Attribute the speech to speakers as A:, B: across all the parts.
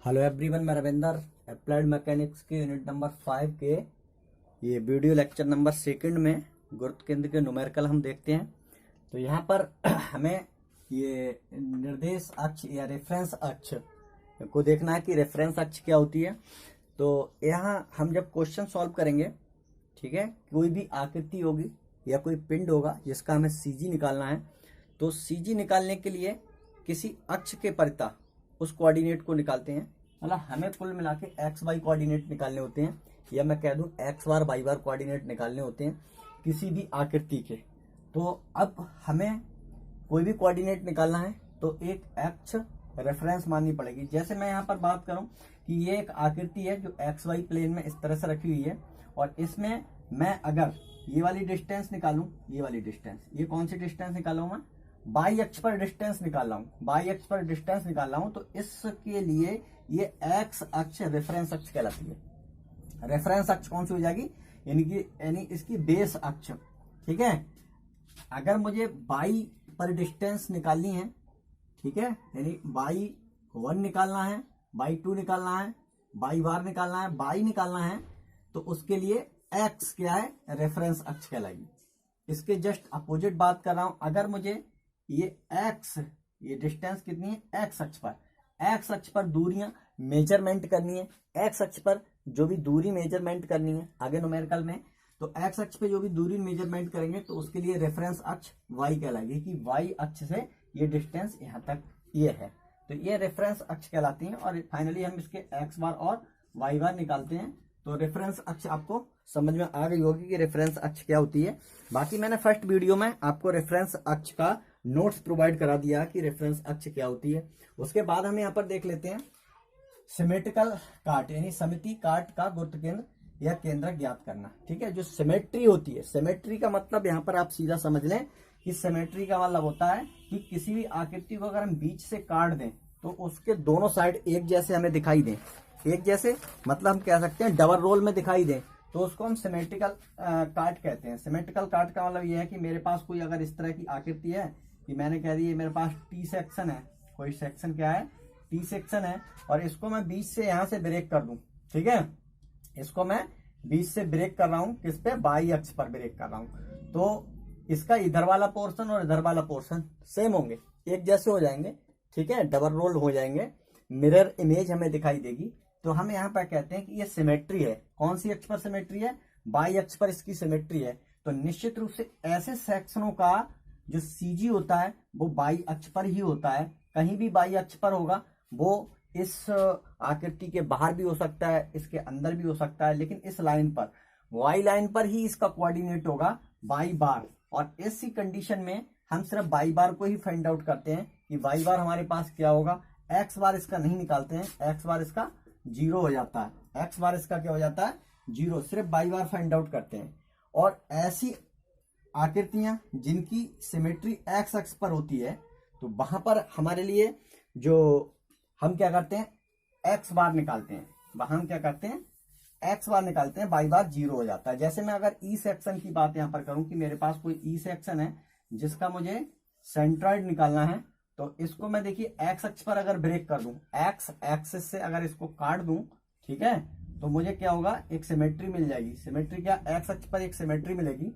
A: Hello everyone, मैं Ravinder applied mechanics के unit number 5 के ये वीडियो लेक्चर नंबर सेकंड में गुरुत्व केंद्र के न्यूमेरिकल हम देखते हैं। तो यहाँ पर हमें ये निर्देश अक्ष या रेफरेंस अक्ष को देखना है कि रेफरेंस अक्ष क्या होती है। तो यहाँ हम जब क्वेश्चन सॉल्व करेंगे, ठीक है, कोई भी आकृति होगी या कोई पिंड होगा जिसका हमें सीजी निकालना है, तो सीजी निकालने के लिए किसी अक्ष के परिता उस कोऑर्डिनेट को निकालते हैं। मतलब हमें कुल मिला के एक्स वाई कोऑर्डिनेट निकालने होते हैं, या मैं कह दूं एक्स बार वाई बार कोऑर्डिनेट निकालने होते हैं किसी भी आकृति के। तो अब हमें कोई भी कोऑर्डिनेट निकालना है तो एक अक्ष रेफरेंस माननी पड़ेगी। जैसे मैं यहाँ पर बात करूं कि ये एक आकृति है जो एक्स वाई प्लेन में इस तरह से रखी हुई है, और इसमें मैं अगर ये वाली डिस्टेंस निकालूं, ये वाली डिस्टेंस, ये कौन सी डिस्टेंस निकालूं, मैं बाई अक्ष पर डिस्टेंस निकाल रहा हूं, बाई अक्ष पर डिस्टेंस निकाल रहा हूं, तो इसके लिए ये एक्स अक्ष रेफरेंस अक्ष कहलाती है। रेफरेंस अक्ष कौन सी हो जाएगी, यानी इसकी बेस अक्ष, ठीक है। अगर मुझे बाई पर डिस्टेंस निकालनी है, ठीक है, यानी बाई 1 निकालना है, बाई 2 निकालना है, बाई बार निकालना है, बाई निकालना है, तो उसके लिए एक्स क्या है, रेफरेंस अक्ष कहलाएगी। इसके जस्ट अपोजिट बात कर रहा हूं, अगर मुझे ये एक्स, ये डिस्टेंस कितनी है एक्स अक्ष पर, एक्स अक्ष पर दूरियां मेजरमेंट करनी है, एक्स अक्ष पर जो भी दूरी मेजरमेंट करनी है आगे न्यूमेरिकल में, तो एक्स अक्ष पे जो भी दूरी मेजरमेंट करेंगे तो उसके लिए रेफरेंस अक्ष वाई कहलाएगी कि वाई अक्ष से ये डिस्टेंस यहाँ तक ये है, तो ये रेफरेंस अक्ष कहलाती है। और फाइनली हम इसके एक्स बार और वाई बार निकालते हैं। तो रेफरेंस अक्ष आपको समझ में आ गई होगी कि रेफरेंस अक्ष क्या होती है। बाकी मैंने फर्स्ट वीडियो में आपको रेफरेंस अक्ष का नोट्स प्रोवाइड करा दिया कि रेफरेंस अक्ष क्या होती है। उसके बाद हम यहाँ पर देख लेते हैं सिमेट्रिकल काट, यानी समिति काट का गुरुत्व केंद्र या केंद्र ज्ञात करना, ठीक है। जो सिमेट्री होती है, सिमेट्री का मतलब यहाँ पर आप सीधा समझ लें कि सिमेट्री का मतलब होता है कि किसी भी आकृति को अगर हम बीच से काट दें तो उसके दोनों साइड एक जैसे हमें दिखाई दें, एक जैसे मतलब हम कह सकते हैं डबल रोल में दिखाई दें, तो उसको हम सिमेट्रिकल काट कहते हैं। सिमेट्रिकल काट का मतलब यह है कि मेरे पास कोई अगर इस तरह की आकृति है कि मैंने कह दी है मेरे पास टी सेक्शन है, कोई सेक्शन क्या है, टी सेक्शन है, और इसको मैं बीच से यहां से ब्रेक कर दूं, ठीक है, इसको मैं बीच से ब्रेक कर रहा हूं, किस पे, बाई अक्ष पर ब्रेक कर रहा हूं, तो इसका इधर वाला पोर्शन और इधर वाला पोर्शन सेम होंगे, एक जैसे हो जाएंगे, ठीक है, डबल रोल हो जाएंगे, मिरर इमेज हमें दिखाई देगी। तो हम यहाँ पर कहते हैं कि ये सिमेट्री है। कौन सी अक्ष पर सिमेट्री है, बाई अक्ष पर इसकी सिमेट्री है। तो निश्चित रूप से ऐसे सेक्शनों का जो सीजी होता है वो बाई अक्ष पर ही होता है। कहीं भी बाई अक्ष पर होगा, वो इस आकृति के बाहर भी हो सकता है, इसके अंदर भी हो सकता है, लेकिन इस लाइन पर, वाई लाइन पर ही इसका कोऑर्डिनेट होगा बाई बार। और इसी कंडीशन में हम सिर्फ बाई बार को ही फाइंड आउट करते हैं कि वाई बार हमारे पास क्या होगा, एक्स बार इसका नहीं निकालते हैं, एक्स बार इसका 0 हो जाता है, एक्स बार इसका क्या हो जाता है, 0, सिर्फ बाई बार फाइंड आउट करते हैं। और ऐसी आकृतियां जिनकी सिमेट्री एक्स अक्ष पर होती है, तो वहां पर हमारे लिए जो हम क्या करते हैं, एक्स बार निकालते हैं, वहां हम क्या करते हैं, एक्स बार निकालते हैं, बाई बार 0 हो जाता है। जैसे मैं अगर ई सेक्शन की बात यहां पर करूं कि मेरे पास कोई ई सेक्शन है जिसका मुझे सेंट्रॉइड निकालना है, तो इसको मैं देखिए एक्स अक्ष पर अगर ब्रेक कर दूं, एक्स एक्सिस से अगर इसको काट दूं, ठीक है, तो मुझे क्या होगा, एक सिमेट्री मिल जाएगी। सिमेट्री क्या, एक्स अक्ष पर एक सिमेट्री मिलेगी,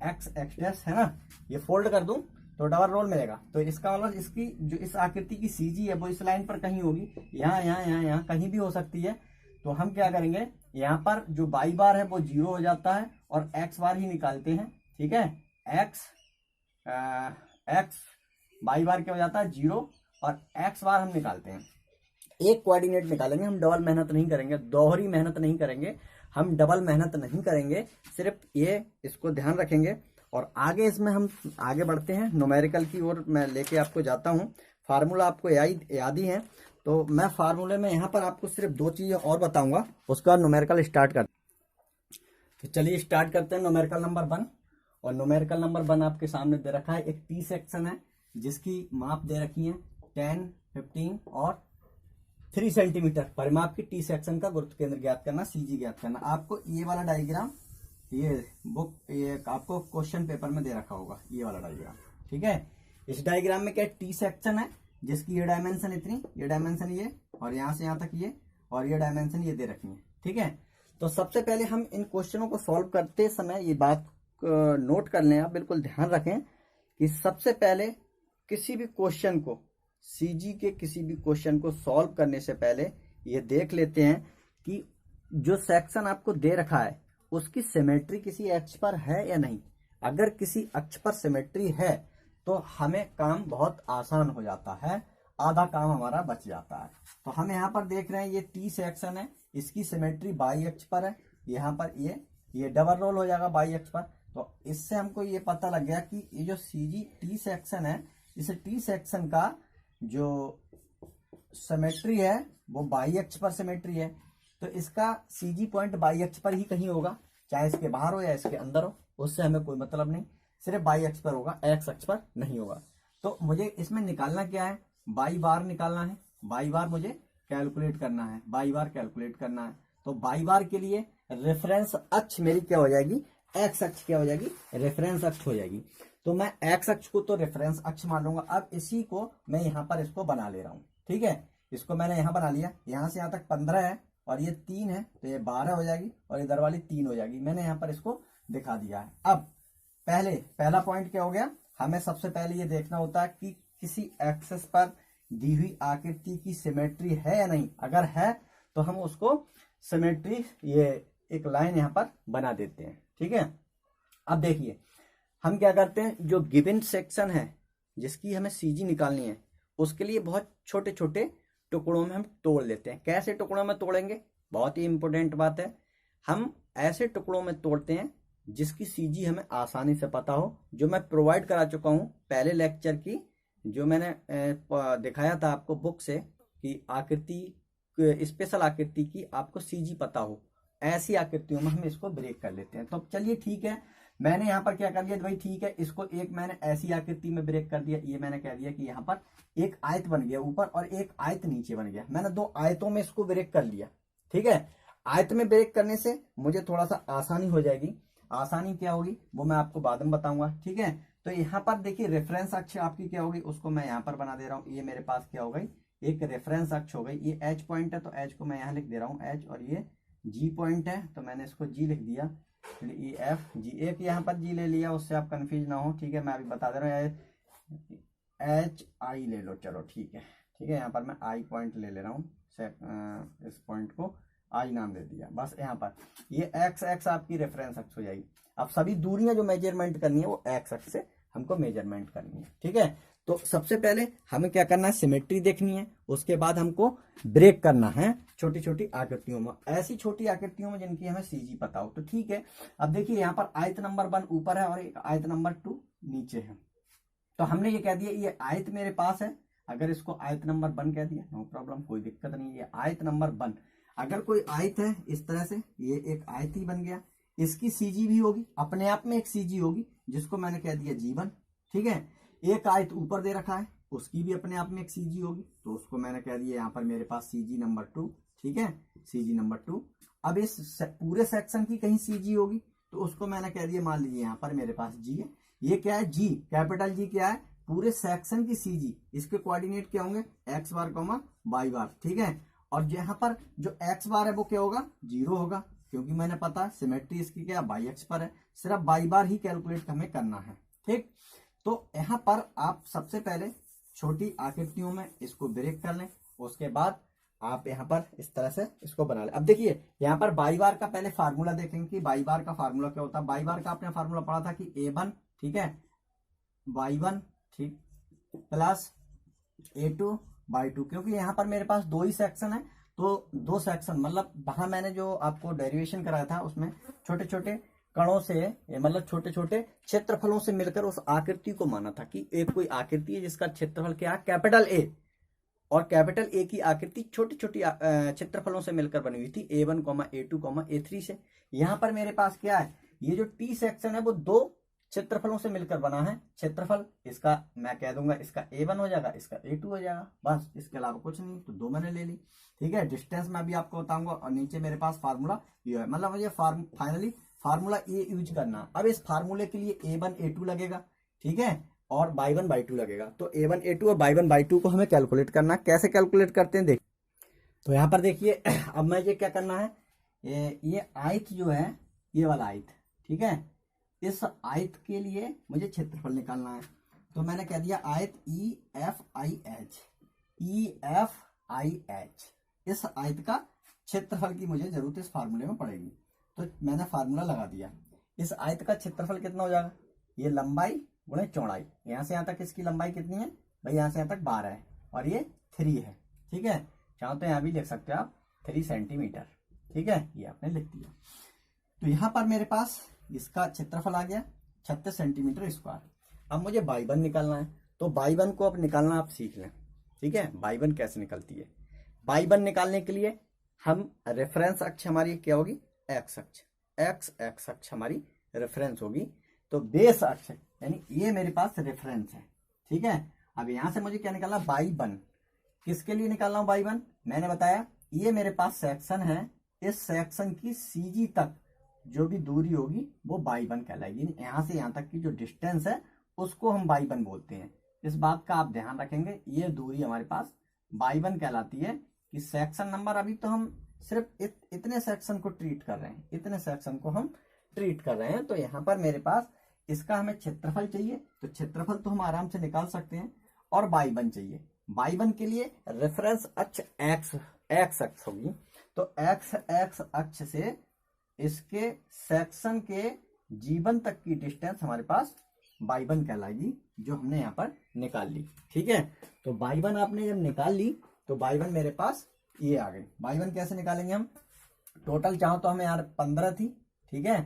A: एक्स एक्स है ना, ये फोल्ड कर दूं तो डबल रोल मिलेगा। तो इसका मतलब इसकी जो इस आकृति की सीजी है वो इस लाइन पर कहीं होगी, यहाँ यहाँ यहाँ यहाँ कहीं भी हो सकती है। तो हम क्या करेंगे, यहाँ पर जो बाई बार है वो 0 हो जाता है और एक्स बार ही निकालते हैं, ठीक है, एक्स बाई बार क्या हो जाता है, 0, और एक्स बार हम निकालते हैं। एक कोऑर्डिनेट निकालेंगे, हम डबल मेहनत नहीं करेंगे, दोहरी मेहनत नहीं करेंगे, हम डबल मेहनत नहीं करेंगे, सिर्फ ये इसको ध्यान रखेंगे। और आगे इसमें हम आगे बढ़ते हैं, न्यूमेरिकल की ओर मैं लेके आपको जाता हूं। फार्मूला आपको याद ही है, तो मैं फार्मूले में यहाँ पर आपको सिर्फ 2 चीजें और बताऊंगा, उसका न्यूमेरिकल स्टार्ट कर। तो चलिए स्टार्ट करते हैं न्यूमेरिकल नंबर 1। और न्यूमेरिकल नंबर 1 आपके सामने दे रखा है, एक टी सेक्शन है जिसकी माप दे रखी है 10, 15 और 3 सेंटीमीटर परिमाप की टी सेक्शन का गुरुत्व केंद्र ज्ञात करना, सीजी ज्ञात करना। आपको ये वाला डायग्राम, ये बुक, ये आपको क्वेश्चन पेपर में दे रखा होगा, ये वाला डायग्राम, ठीक है। इस डायग्राम में क्या टी सेक्शन है जिसकी ये डायमेंशन इतनी, ये डायमेंशन ये, और यहाँ से यहाँ तक ये, और ये डायमेंशन ये दे रखी है। ठीक है, तो सबसे पहले हम इन क्वेश्चनों को सॉल्व करते समय ये बात नोट कर लें, आप बिल्कुल ध्यान रखें कि सबसे पहले किसी भी क्वेश्चन को, सीजी के किसी भी क्वेश्चन को सॉल्व करने से पहले ये देख लेते हैं कि जो सेक्शन आपको दे रखा है उसकी सिमेट्री किसी अक्ष पर है या नहीं। अगर किसी अक्ष पर सिमेट्री है तो हमें काम बहुत आसान हो जाता है, आधा काम हमारा बच जाता है। तो हम यहाँ पर देख रहे हैं ये टी सेक्शन है, इसकी सिमेट्री बाई अक्ष पर है, यहाँ पर ये डबल रोल हो जाएगा बाई अक्ष पर। तो इससे हमको ये पता लग गया कि ये जो सीजी टी सेक्शन है, इस टी सेक्शन का जो सिमेट्री है वो बाई अक्ष पर सिमेट्री है। तो इसका सीजी पॉइंट बाई अक्ष पर ही कहीं होगा, चाहे इसके बाहर हो या इसके अंदर हो, उससे हमें कोई मतलब नहीं, सिर्फ बाई अक्ष पर होगा, एक्स अक्ष पर नहीं होगा। तो मुझे इसमें निकालना क्या है, बाई बार निकालना है, बाई बार मुझे कैलकुलेट करना है, बाई बार कैलकुलेट करना है। तो बाई बार के लिए रेफरेंस अक्ष मेरी क्या हो जाएगी, एक्स अक्ष क्या हो जाएगी, रेफरेंस अक्ष हो जाएगी। तो मैं एक्स अक्ष को तो रेफरेंस अक्ष मान लूंगा। अब इसी को मैं यहाँ पर इसको बना ले रहा हूँ। ठीक है, इसको मैंने यहाँ बना लिया, यहाँ से यहाँ तक 15 है और ये 3 है, तो ये 12 हो जाएगी और इधर वाली 3 हो जाएगी। मैंने यहाँ पर इसको दिखा दिया है। अब पहला पॉइंट क्या हो गया, हमें सबसे पहले ये देखना होता है कि किसी एक्सेस पर दी हुई आकृति की सिमेट्री है या नहीं। अगर है तो हम उसको सिमेट्री, ये एक लाइन यहाँ पर बना देते हैं। ठीक है, अब देखिए हम क्या करते हैं, जो गिवन सेक्शन है जिसकी हमें सीजी निकालनी है उसके लिए बहुत छोटे छोटे टुकड़ों में हम तोड़ लेते हैं। कैसे टुकड़ों में तोड़ेंगे, बहुत ही इंपॉर्टेंट बात है। हम ऐसे टुकड़ों में तोड़ते हैं जिसकी सीजी हमें आसानी से पता हो, जो मैं प्रोवाइड करा चुका हूं पहले लेक्चर की, जो मैंने दिखाया था आपको बुक से कि आकृति, स्पेशल आकृति की आपको सीजी पता हो, ऐसी आकृतियों में हम इसको ब्रेक कर लेते हैं। तो चलिए ठीक है, मैंने यहाँ पर क्या कर दिया भाई, ठीक है, इसको एक मैंने ऐसी आकृति में ब्रेक कर दिया। ये मैंने कह दिया कि यहाँ पर एक आयत बन गया ऊपर और एक आयत नीचे बन गया। मैंने 2 आयतों में इसको ब्रेक कर लिया। ठीक है, आयत में ब्रेक करने से मुझे थोड़ा सा आसानी हो जाएगी। आसानी क्या होगी वो मैं आपको बाद में बताऊंगा। ठीक है, तो यहाँ पर देखिए रेफरेंस अक्ष आपकी क्या होगी, उसको मैं यहाँ पर बना दे रहा हूँ। ये मेरे पास क्या हो गई, एक रेफरेंस अक्ष हो गई। ये एच पॉइंट है तो एच को मैं यहाँ लिख दे रहा हूँ एच, और ये जी पॉइंट है तो मैंने इसको जी लिख दिया। ई एफ जी, एक यहाँ पर जी ले लिया, उससे आप कंफ्यूज ना हो। ठीक है, मैं अभी बता दे रहा हूँ, एच आई ले लो, चलो ठीक है। ठीक है, यहाँ पर मैं आई पॉइंट ले रहा हूँ, इस पॉइंट को आई नाम दे दिया। बस यहाँ पर ये एक्स एक्स आपकी रेफरेंस अक्ष हो जाएगी। अब सभी दूरियां जो मेजरमेंट करनी है वो एक्स अक्ष से हमको मेजरमेंट करनी है। ठीक है, तो सबसे पहले हमें क्या करना है, सिमेट्री देखनी है, उसके बाद हमको ब्रेक करना है छोटी छोटी आकृतियों में, ऐसी छोटी आकृतियों में जिनकी हमें सीजी पता हो। तो ठीक है, अब देखिए यहाँ पर आयत नंबर 1 ऊपर है और एक आयत नंबर 2 नीचे है। तो हमने ये कह दिया ये आयत मेरे पास है, अगर इसको आयत नंबर 1 कह दिया नो प्रॉब्लम, कोई दिक्कत नहीं है। ये आयत नंबर 1, अगर कोई आयत है इस तरह से, ये एक आयत ही बन गया, इसकी सीजी भी होगी, अपने आप में एक सीजी होगी जिसको मैंने कह दिया G1। ठीक है, एक आयत ऊपर दे रखा है, उसकी भी अपने आप में एक सीजी होगी, तो उसको मैंने कह दिया यहाँ पर मेरे पास सीजी नंबर 2। ठीक है, सीजी नंबर 2। अब इस पूरे सेक्शन की कहीं सीजी होगी तो उसको मैंने कह दिया, मान लीजिए यहाँ पर मेरे पास जी है, ये क्या है जी, कैपिटल जी क्या है, पूरे सेक्शन की सीजी। इसके कोऑर्डिनेट क्या होंगे, एक्स बार कॉमा वाई बार। ठीक है, और यहाँ पर जो एक्स बार है वो क्या होगा, 0 होगा, क्योंकि मैंने पता सिमेट्री इसकी क्या बाई एक्स पर है, सिर्फ बाई बार ही कैलकुलेट हमें करना है। ठीक, तो यहाँ पर आप सबसे पहले छोटी आकृतियों में इसको ब्रेक कर लें, उसके बाद आप यहाँ पर इस तरह से इसको बना लें। अब देखिए यहाँ पर बाई बार का पहले फार्मूला देखेंगे कि बाई बार का फार्मूला क्या होता है। बाई बार का आपने फार्मूला पढ़ा था कि A1, ठीक है, Y1 ठीक प्लस A2 बाई 2, क्योंकि यहाँ पर मेरे पास 2 ही सेक्शन है, तो 2 सेक्शन मतलब वहां मैंने जो आपको डेरिवेशन कराया था उसमें छोटे छोटे कणों से, मतलब छोटे छोटे क्षेत्रफलों से मिलकर उस आकृति को माना था कि एक कोई आकृति है जिसका क्षेत्रफल क्या है, कैपिटल ए, और कैपिटल ए की आकृति छोटी छोटी क्षेत्रफलों से मिलकर बनी हुई थी, A1, A2, A3 से। यहाँ पर मेरे पास क्या है, ये जो टी सेक्शन है वो 2 क्षेत्रफलों से मिलकर बना है। क्षेत्रफल इसका मैं कह दूंगा, इसका A1 हो जाएगा, इसका A2 हो जाएगा, बस इसके अलावा कुछ नहीं, तो 2 मैंने ले ली। ठीक है, डिस्टेंस मैं भी आपको बताऊंगा, और नीचे मेरे पास फार्मूला ये है, मतलब मुझे फाइनली फार्मूला ये यूज करना। अब इस फार्मूले के लिए A1 A2 लगेगा। ठीक है, और y1/2 लगेगा। तो a1 a2 और y1 y2 को हमें कैलकुलेट करना है। कैसे कैलकुलेट करते हैं देख। तो यहाँ पर देखिए अब मैं ये क्या करना है, ये आयत जो है, ये वाला आयत, ठीक है, इस आयत के लिए मुझे क्षेत्रफल निकालना है। तो मैंने कह दिया आयत EFIH, EFIH, इस आयत का क्षेत्रफल की मुझे जरूरत इस फार्मूले में पड़ेगी। तो मैंने फार्मूला लगा दिया। इस आयत का क्षेत्रफल कितना हो जाएगा, ये लंबाई गुणे चौड़ाई, यहाँ से यहाँ तक इसकी लंबाई कितनी है भाई, यहाँ से यहाँ तक 12 है और ये 3 है, ठीक है। चाहो तो यहाँ भी लिख सकते हो आप 3 सेंटीमीटर, ठीक है, ये आपने लिख दिया। तो यहाँ पर मेरे पास इसका क्षेत्रफल आ गया 36 सेंटीमीटर स्क्वायर। अब मुझे y1 निकालना है। तो y1 को अब निकालना आप सीख लें, ठीक है। y1 कैसे निकलती है, y1 निकालने के लिए हम रेफरेंस अक्ष हमारी क्या होगी, x अक्ष, x अक्ष हमारी रेफरेंस होगी। तो बेस अक्ष यानी ये मेरे पास रेफरेंस है, ठीक है। अब यहां से मुझे क्या निकालना, y1, किसके लिए निकालना हूं y1, मैंने बताया ये मेरे पास सेक्शन है, इस सेक्शन की CG तक जो भी दूरी होगी वो y1 कहलाएगी। यहां से यहां तक की जो डिस्टेंस है उसको हम y1 बोलते हैं। इस बात का आप ध्यान रखेंगे, ये दूरी हमारे पास y1 कहलाती है। कि सेक्शन नंबर, अभी तो हम सिर्फ इतने सेक्शन को ट्रीट कर रहे हैं, इतने सेक्शन को हम ट्रीट कर रहे हैं। तो यहाँ पर मेरे पास इसका हमें क्षेत्रफल चाहिए, तो क्षेत्रफल तो हम आराम से निकाल सकते हैं। और y1 चाहिए, y1 के लिए रेफरेंस अक्ष x अक्ष होगी। तो x अक्ष से इसके सेक्शन के G1 तक की डिस्टेंस हमारे पास y1 कहलाएगी, जो हमने यहाँ पर निकाल ली, ठीक है। तो y1 आपने जब निकाल ली तो y1 मेरे पास ये आ गई। y1 कैसे निकालेंगे हम, टोटल चाहो तो हमें यार 15 थी, ठीक है,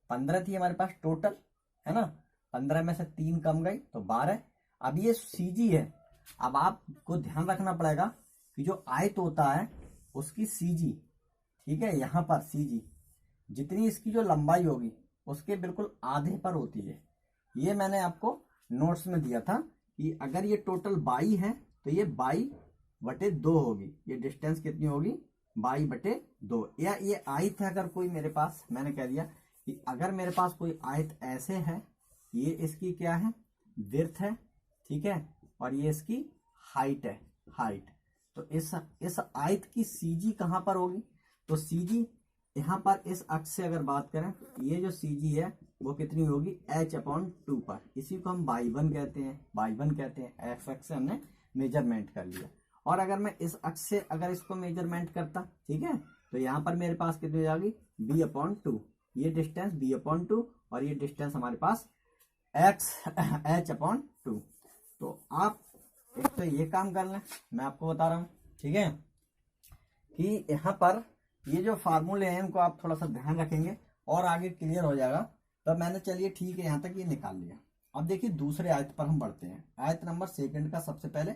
A: 15 थी हमारे पास टोटल, है ना। 15 में से 3 कम गई तो 12। अब ये CG है। अब आपको ध्यान रखना पड़ेगा कि जो आयत होता है उसकी CG, ठीक है, यहाँ पर CG जितनी इसकी जो लंबाई होगी उसके बिल्कुल आधे पर होती है। ये मैंने आपको नोट्स में दिया था कि अगर ये टोटल 22 है तो ये 22/2 होगी। ये डिस्टेंस कितनी होगी, 22/2। या ये आयत है, अगर कोई मेरे पास, मैंने कह दिया कि अगर मेरे पास कोई आयत ऐसे है, ये इसकी क्या है, विड्थ है, ठीक है, और ये इसकी हाइट है, हाइट। तो इस आयत की CG कहाँ पर होगी, तो CG यहाँ पर इस अक्ष से अगर बात करें, ये जो CG है वो कितनी होगी, h/2 पर। इसी को हम y1 कहते हैं, y1 कहते हैं। x अक्ष से हमने मेजरमेंट कर लिया। और अगर मैं इस अक्ष से अगर इसको मेजरमेंट करता, ठीक है, तो यहाँ पर मेरे पास कितनी हो जाएगी, b/2। ये डिस्टेंस b/2 और ये डिस्टेंस हमारे पास h/2। तो आप एक तो ये काम कर लें, मैं आपको बता रहा हूँ, ठीक है, कि यहाँ पर ये जो फार्मूले हैं इनको आप थोड़ा सा ध्यान रखेंगे और आगे क्लियर हो जाएगा। तो मैंने, चलिए ठीक है, यहाँ तक ये निकाल लिया। अब देखिए दूसरे आयत पर हम बढ़ते हैं। आयत नंबर 2 का सबसे पहले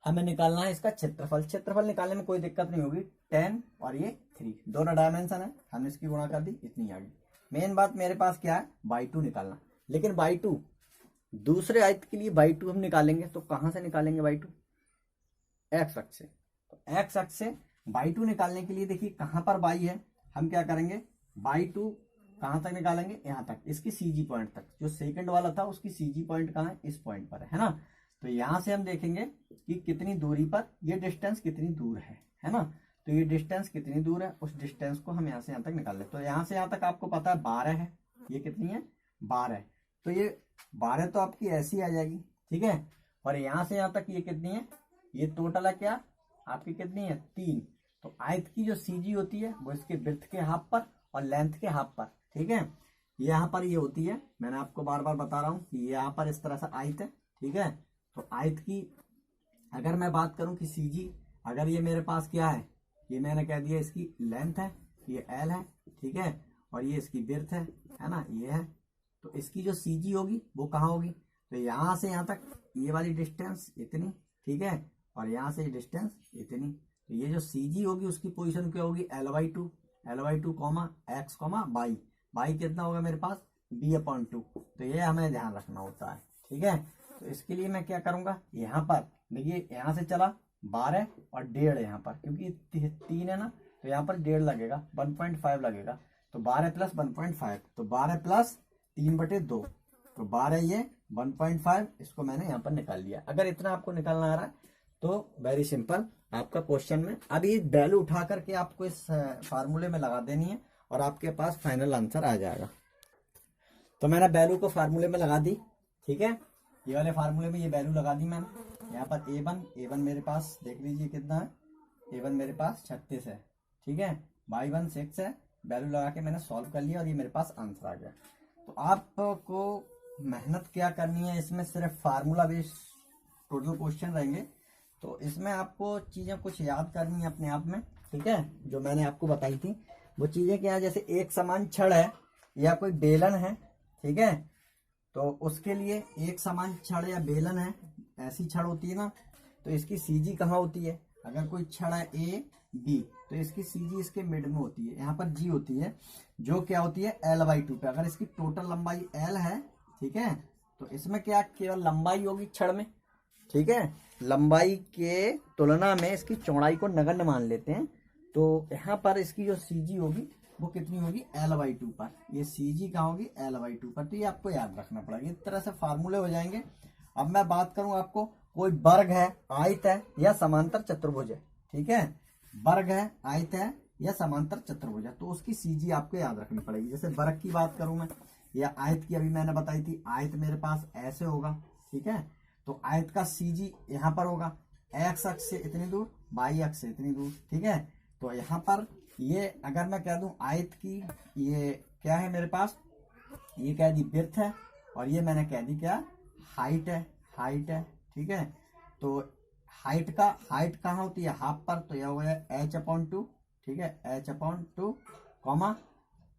A: हमें निकालना है इसका क्षेत्रफल। क्षेत्रफल निकालने में कोई दिक्कत नहीं होगी। 10 और ये 3 दोनों डायमेंशन है, हमने इसकी गुणा कर दी, इतनी आ गई। मेन बात मेरे पास क्या है, y2 निकालना। लेकिन y2 दूसरे आयत के लिए y2 हम निकालेंगे तो कहां से निकालेंगे y2, x अक्ष से। तो x अक्ष से y2 निकालने के लिए देखिए कहां पर y है, हम क्या करेंगे, y2 कहां तक निकालेंगे, यहां तक, इसकी CG पॉइंट तक। जो सेकंड वाला था उसकी CG पॉइंट कहां है, इस पॉइंट पर है ना। तो यहां से हम देखेंगे कि कितनी दूरी पर ये डिस्टेंस कितनी दूर है ना। तो ये डिस्टेंस कितनी दूर है, उस डिस्टेंस को हम यहाँ से यहाँ तक निकाल लें। तो यहाँ से यहाँ तक आपको पता है 12 है, ये कितनी है, 12। तो ये 12 तो आपकी ऐसी आ जाएगी, ठीक है। और यहाँ से यहाँ तक ये कितनी है, ये टोटल है क्या आपकी, कितनी है, 3। तो आयत की जो CG होती है वो इसके विड्थ के हाफ पर और लेंथ के हाफ पर, ठीक है। यहाँ पर ये होती है, मैंने आपको बार बार बता रहा हूँ कि यहाँ पर इस तरह से आयत है, ठीक है। तो आयत की अगर मैं बात करूं कि CG, अगर ये मेरे पास क्या है, ये मैंने कह दिया इसकी लेंथ है, ये L है, ठीक है, और ये इसकी विड्थ है ना, ये है। तो इसकी जो CG होगी वो कहाँ होगी, तो यहाँ से यहाँ तक ये वाली डिस्टेंस इतनी, ठीक है, और यहाँ से डिस्टेंस इतनी। तो ये जो CG होगी उसकी पोजीशन क्या होगी, L/2, L/2 x, y कितना होगा मेरे पास, b/2। तो ये हमें ध्यान रखना होता है, ठीक है। तो इसके लिए मैं क्या करूंगा, यहाँ पर देखिए, यहाँ से चला 12 और 1.5 यहाँ पर, क्योंकि 3 है ना, तो यहाँ पर 1.5 लगेगा, 1.5 लगेगा। तो 12 + 1.5, तो 12 + 3/2, तो 12 ये 1.5, इसको मैंने यहाँ पर निकाल लिया। अगर इतना आपको निकालना आ रहा है तो वेरी सिंपल, आपका क्वेश्चन में अब ये वैल्यू उठा करके आपको इस फार्मूले में लगा देनी है और आपके पास फाइनल आंसर आ जाएगा। तो मैंने वैल्यू को फार्मूले में लगा दी, ठीक है, ये वाले फार्मूले में ये वैल्यू लगा दी मैंने। यहाँ पर A1 मेरे पास देख लीजिए कितना है, A1 मेरे पास 36 है, ठीक है, Y1 6 है, वैल्यू लगा के मैंने सॉल्व कर लिया और ये मेरे पास आंसर आ गया। तो आपको मेहनत क्या करनी है, इसमें सिर्फ फार्मूला बेस्ड टोटल क्वेश्चन रहेंगे, तो इसमें आपको चीजें कुछ याद करनी है अपने आप में, ठीक है, जो मैंने आपको बताई थी वो चीजें क्या है। जैसे एक समान छड़ है या कोई बेलन है, ठीक है, तो उसके लिए एक समान छड़ या बेलन है, ऐसी छड़ होती है ना, तो इसकी सीजी कहाँ होती है। अगर कोई छड़ है ए बी तो इसकी सीजी इसके मिड में होती है, यहाँ पर जी होती है, जो क्या होती है L/2 पे। अगर इसकी टोटल लंबाई L है, ठीक है, तो इसमें क्या केवल लंबाई होगी छड़ में, ठीक है, लंबाई के तुलना में इसकी चौड़ाई को नगण्य मान लेते हैं। तो यहाँ पर इसकी जो सीजी होगी वो कितनी होगी L/2 पर, ये सीजी कहाँ होगी L/2 पर। तो ये आपको याद रखना पड़ेगा, इस तरह से फार्मूले हो जाएंगे। अब मैं बात करूं, आपको कोई वर्ग है, आयत है या समांतर चतुर्भुज है, ठीक है, वर्ग है, आयत है या समांतर चतुर्भुज है, तो उसकी सीजी आपको याद रखनी पड़ेगी। जैसे वर्ग की बात करूं मैं या आयत की, अभी मैंने बताई थी, आयत मेरे पास ऐसे होगा, ठीक है, तो आयत का सीजी यहाँ पर होगा एक्स अक्ष से इतनी दूर, वाई अक्ष से इतनी दूर, ठीक है। तो यहाँ पर ये अगर मैं कह दूं आयत की, ये क्या है मेरे पास, ये कह दी विड्थ है और ये मैंने कह दी क्या हाइट है, हाइट है, ठीक है। तो हाइट कहाँ होती है हाफ पर, तो यह हो गया h/2, ठीक है, h/2 कॉमा,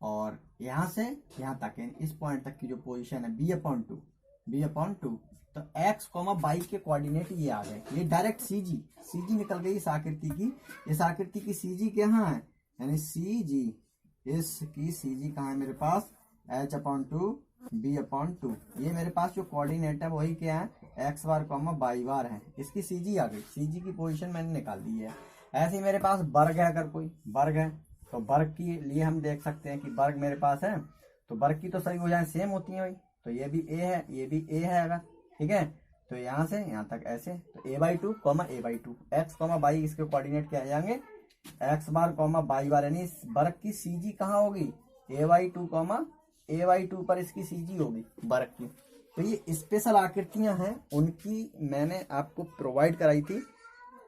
A: और यहाँ से यहाँ तक इस पॉइंट तक की जो पोजीशन है b/2, तो x, y के कोऑर्डिनेट ये आ गए, ये डायरेक्ट सीजी निकल गई इस आकृति की। इस आकृति की सीजी कहाँ है, यानी सीजी, इसकी सीजी कहाँ है मेरे पास h/2 b/2, ये मेरे पास जो कोऑर्डिनेट है वही क्या है x बार y बार है, इसकी सीजी आ गई, सीजी की पोजीशन मैंने निकाल दी है। ऐसे ही मेरे पास वर्ग है, अगर कोई वर्ग है तो वर्ग के लिए हम देख सकते हैं कि वर्ग मेरे पास है, तो वर्ग की तो सभी भुजाएं सेम होती हैं भाई, तो ये भी a है, ये भी a है अगर, ठीक है, तो यहाँ से यहाँ तक ऐसे, तो a/2 a/2, x y इसके कोऑर्डिनेट क्या आ जाएंगे x बार y बार, यानी इस वर्ग की सीजी कहाँ होगी a/2 पर इसकी सीजी होगी वर्ग की। तो ये स्पेशल आकृतियां हैं, उनकी मैंने आपको प्रोवाइड कराई थी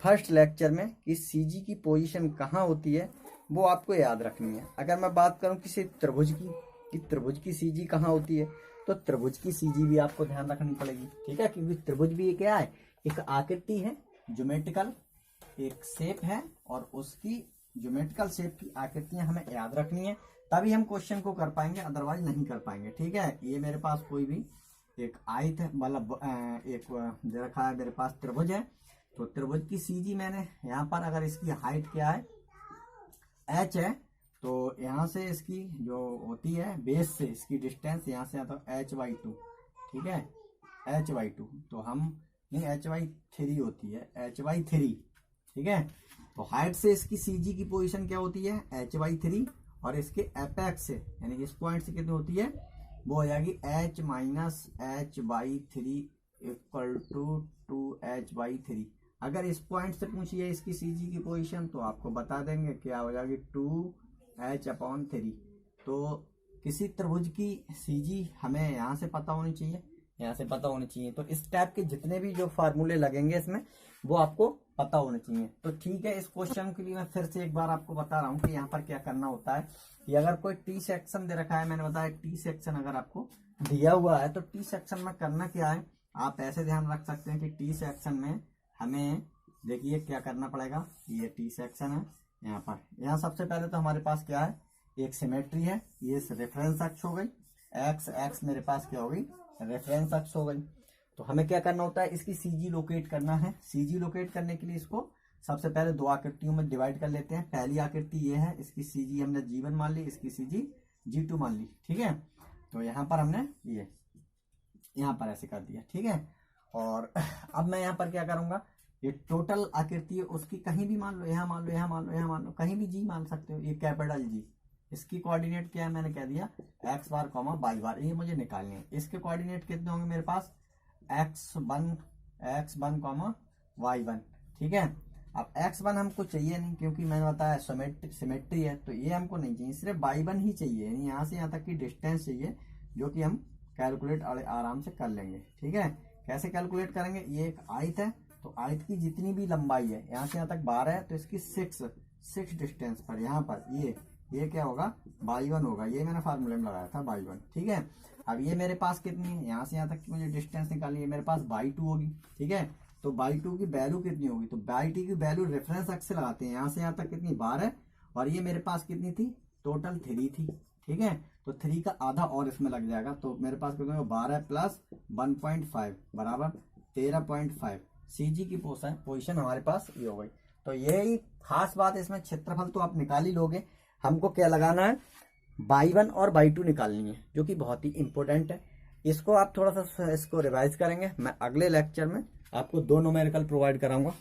A: फर्स्ट लेक्चर में कि सीजी की पोजीशन कहाँ होती है, वो आपको याद रखनी है। अगर मैं बात करूं किसी त्रिभुज की कि त्रिभुज की सीजी कहाँ होती है, तो त्रिभुज की सीजी भी आपको ध्यान रखनी पड़ेगी, ठीक है, क्योंकि त्रिभुज भी क्या है, एक आकृति है, ज्योमेट्रिकल एक शेप है, और उसकी ज्योमेट्रिकल शेप की आकृतियां हमें याद रखनी है, तभी हम क्वेश्चन को कर पाएंगे, अदरवाइज नहीं कर पाएंगे, ठीक है। ये मेरे पास कोई भी एक आयत है, मतलब एक दे रखा है मेरे पास त्रिभुज है, तो त्रिभुज की सीजी मैंने यहाँ पर, अगर इसकी हाइट क्या है h है, तो यहाँ से इसकी जो होती है बेस से इसकी डिस्टेंस यहाँ से आता है h/2, ठीक है, h/2, तो हम नहीं h/3 होती है, h/3, ठीक है। तो हाइट से इसकी सीजी की पोजीशन क्या होती है h/3, और इसके एपेक्स से यानी इस पॉइंट से कितनी होती है, वो हो जाएगी h - h/3 = 2h/3। अगर इस पॉइंट से पूछिए इसकी सीजी की पोजीशन तो आपको बता देंगे क्या हो जाएगी 2h/3। तो किसी त्रिभुज की सीजी हमें यहाँ से पता होनी चाहिए, यहाँ से पता होनी चाहिए। तो इस टाइप के जितने भी जो फार्मूले लगेंगे इसमें वो आपको पता होने चाहिए। तो ठीक है, इस क्वेश्चन के लिए मैं फिर से एक बार आपको बता रहा हूँ कि यहाँ पर क्या करना होता है। ये अगर कोई टी सेक्शन दे रखा है, मैंने बताया टी सेक्शन अगर आपको दिया हुआ है तो टी सेक्शन में करना क्या है, आप ऐसे ध्यान रख सकते हैं कि टी सेक्शन में हमें देखिए क्या करना पड़ेगा। ये टी सेक्शन है, यहाँ पर यहाँ सबसे पहले तो हमारे पास क्या है, एक सिमेट्री है, ये रेफरेंस अक्ष हो गई, एक्स मेरे पास क्या हो गई रेफरेंस अक्ष हो गई। तो हमें क्या करना होता है, इसकी सीजी लोकेट करना है। सीजी लोकेट करने के लिए इसको सबसे पहले दो आकृतियों में डिवाइड कर लेते हैं। पहली आकृति ये है, इसकी सीजी हमने G1 मान ली, इसकी सीजी G2 मान ली, ठीक है। तो यहाँ पर हमने ये यहाँ पर ऐसे कर दिया, ठीक है। और अब मैं यहाँ पर क्या करूंगा, ये टोटल आकृति है उसकी कहीं भी मान लो, यहाँ मान लो, यहाँ मान लो, यहाँ मान लो, कहीं भी जी मान सकते हो, ये कैपिटल जी, इसकी कोऑर्डिनेट क्या है, मैंने कह दिया एक्स बार कॉमा वाई बार, ये मुझे निकालनी है। इसके कोऑर्डिनेट कितने होंगे मेरे पास, x1 कॉमा y1, ठीक है। अब x1 हमको चाहिए नहीं, क्योंकि मैंने बताया सिमेट्री है, तो ये हमको नहीं चाहिए, सिर्फ y1 ही चाहिए, यानी यहाँ से यहाँ तक की डिस्टेंस चाहिए, जो कि हम कैलकुलेट आराम से कर लेंगे, ठीक है। कैसे कैलकुलेट करेंगे, ये एक आयत है, तो आयत की जितनी भी लंबाई है, यहाँ से यहाँ तक 12 है, तो इसकी 6 डिस्टेंस पर यहाँ पर ये क्या होगा, y1 होगा, ये मैंने फार्मूले में लगाया था y1, ठीक है। अब ये मेरे पास कितनी है, यहाँ से यहाँ तक की मुझे डिस्टेंस निकालनी है, मेरे पास y2 होगी, ठीक है। तो y2 की वैल्यू कितनी होगी, तो y2 की वैल्यू रेफरेंस अक्स से लगाते हैं, यहाँ से यहाँ तक कितनी 12, और ये मेरे पास कितनी थी, टोटल 3 थी, ठीक है। तो 3 का आधा और इसमें लग जाएगा, तो मेरे पास कितना 12 प्लस 1.5 बराबर 13.5। CG की पोजीशन हमारे पास ये हो गई। तो यही खास बात है इसमें, क्षेत्रफल तो आप निकाल ही लोगे, हमको क्या लगाना है, y1 और y2 निकालनी है, जो कि बहुत ही इंपॉर्टेंट है। इसको आप थोड़ा सा इसको रिवाइज करेंगे, मैं अगले लेक्चर में आपको 2 न्यूमेरिकल प्रोवाइड कराऊंगा।